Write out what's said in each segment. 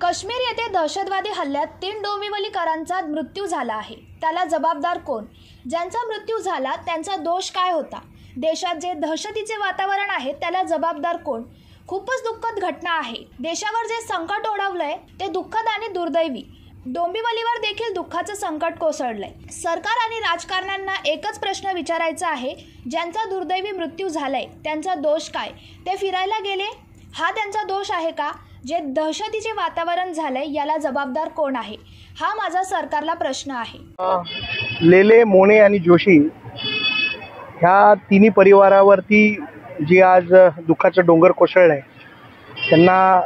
काश्मीर येथे दहशतवादी हल्ल्यात 3 डोंबिवलीकरांचा मृत्यू झाला आहे। त्याला जबाबदार कोण? ज्यांचा मृत्यू झाला त्यांचा दोष काय होता? देशात जे दहशतीचे वातावरण आहे त्याला जबाबदार कोण? खूपच दुःखद घटना आहे। देशावर जे संकट ओढवलंय ते दुःखद आणि दुर्दैवी। डोंबिवलीवर देखील दुःखाचं संकट कोसळलंय। सरकार आणि राजकारण्यांना एकच प्रश्न विचारायचा आहे, ज्यांचा दुर्दैवी मृत्यू झालाय त्यांचा दोष काय? ते फिरायला गेले, हा त्यांचा दोष आहे का? जे दहशतीचे वातावरण झालंय याला जबाबदार कोण आहे? हा माझा सरकारला प्रश्न आहे। लेले, मोने आणि जोशी ह्या तिन्ही परिवारावरती जी आज दुःखाचं डोंगर कोसळलंय, त्यांना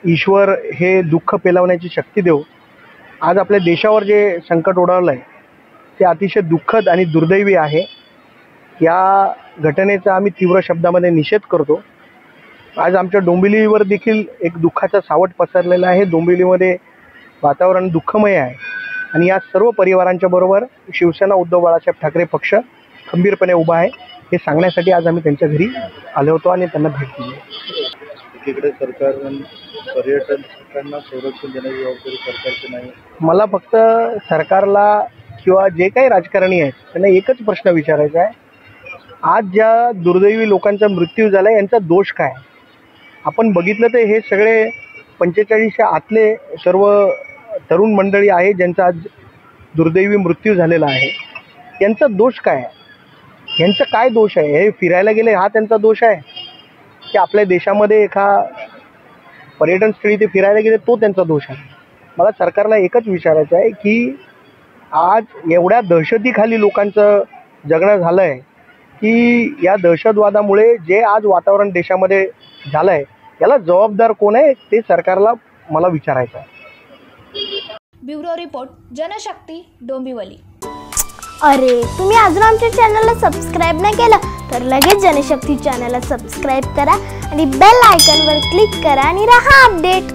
ईश्वर हे दुःख पेलवण्याची शक्ती देव। आज आपल्या देशावर जे संकट ओढवलंय ते अतिशय दुःखद आणि दुर्दैवी आहे। या घटनेचा आम्ही तीव्र शब्दामध्ये निषेध करतो। आज आमच्या डोंबिवलीवर देखील एक दुःखाचा सावट पसरलेला आहे। डोंबिवलीमध्ये वातावरण दुःखमय आहे आणि या सर्व परिवारांच्या बरोबर शिवसेना उद्धव बाळासाहेब ठाकरे पक्ष खंबीरपणे उभा आहे, हे सांगण्यासाठी आज आम्ही त्यांच्या घरी आलो होतो आणि त्यांना भेट दिली। एकीकडे पर्यटकांना संरक्षण देण्याची जबाबदारी सरकारची नाही। मला फक्त सरकारला किंवा जे काही राजकारणी आहेत त्यांना एकच प्रश्न विचारायचा आहे, आज ज्या दुर्दैवी लोकांचा मृत्यू झाला यांचा दोष काय? आपण बघितलं तर हे सगळे 45च्या आतले सर्व तरुण मंडळी आहे ज्यांचा आज दुर्दैवी मृत्यू झालेला आहे। यांचा दोष काय? यांचा काय दोष आहे? हे फिरायला गेले हा त्यांचा दोष आहे की आपल्या देशामध्ये एका पर्यटन स्थळी ते फिरायला गेले तो त्यांचा दोष आहे? मला सरकारला एकच विचारायचं आहे की आज एवढ्या दहशतीखाली लोकांचं जगणं झालं आहे की या दहशतवादामुळे जे आज वातावरण देशामध्ये झालं आहे याला जबाबदार कोण आहे ते सरकारला मला विचारायचं आहे। Bureau report, Janshakti, Dombivli. अरे, तुम्ही अजून आमच्या चॅनलला सबस्क्राईब नाही केलं तर लगेच जनशक्ती चॅनलला सबस्क्राईब करा आणि बेल आयकॉनवर क्लिक करा आणि रहा अपडेट।